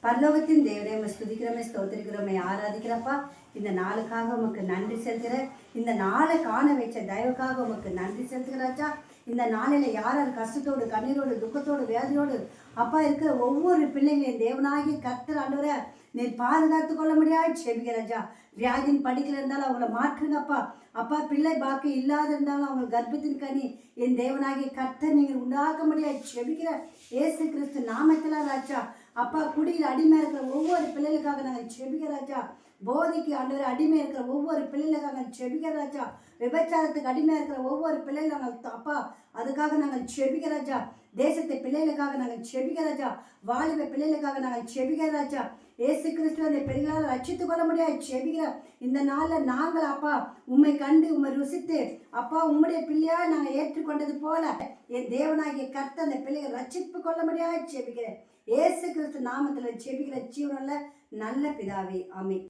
பரலோகத்தின் தேவரே உம்மை ஸ்துதிக்கிறோமே, ஸ்தோத்திரிக்கிறோமே, ஆராதிக்கிறப்பா. இந்த நாளுக்காக உமக்கு நன்றி செலுத்துகிறேன். இந்த நாளை காண வச்ச தயவுக்காக உமக்கு நன்றி செலுத்துகிறாச்சா. இந்த நாளில் யார் யார் கஷ்டத்தோடு, கண்ணீரோடு, துக்கத்தோடு, வேதனையோடு அப்பா இருக்கிற ஒவ்வொரு பிள்ளைங்களையும் தேவனாகி கர்த்தர் ஆண்டவரே நீர் பாதுகாத்து கொள்ள முடியாது செபிக்கிறஜா. வியாதியின் படிக்கல இருந்தாலும் அவங்கள மாற்றுங்கப்பா. அப்பா பிள்ளை பாக்கி இல்லாத இருந்தாலும் அவங்க கர்ப்பத்தின் கனி என் தேவனாகி கர்த்தர் நீங்கள் உண்டாக்க முடியாது செபிக்கிற ஏசு கிறிஸ்து நாமத்தில் ராஜா. அப்பா குடியில் அடிமை இருக்கிற ஒவ்வொரு பிள்ளைகளுக்காக நாங்கள் செபிக்கிறாச்சா. போதைக்கு ஆண்டவரை அடிமை இருக்கிற ஒவ்வொரு பிள்ளைகளுக்காக நாங்கள் செபிக்கிறாச்சா. விபச்சாரத்துக்கு அடிமையாக இருக்கிற ஒவ்வொரு பிள்ளைகள் நாங்கள் அப்பா அதுக்காக நாங்கள் செபிக்கிறாச்சா. தேசத்தை பிள்ளைகளுக்காக நாங்கள் செபிக்கிறாச்சா. வாலிப பிள்ளைகளுக்காக நாங்கள் செபிக்கிறாச்சா. ஏசு கிறிஸ்து அந்த பிள்ளைகளால் ரட்சித்துக் கொள்ள முடியாது செபிக்கிற இந்த நாளில் நாங்கள் அப்பா உம்மை கண்டு உம்மை ருசித்து அப்பா உம்முடைய பிள்ளையா நாங்கள் ஏற்றுக்கொண்டது போல என் தேவனாகிய கர்த்தர் அந்த பிள்ளைகள் ரட்சிப்பு கொள்ள முடியாது செபிக்கிறேன். ஏசு கிறிஸ்து நாமத்தில் செபிக்கிற ஜீவனில் நல்ல பிதாவே, ஆமென்.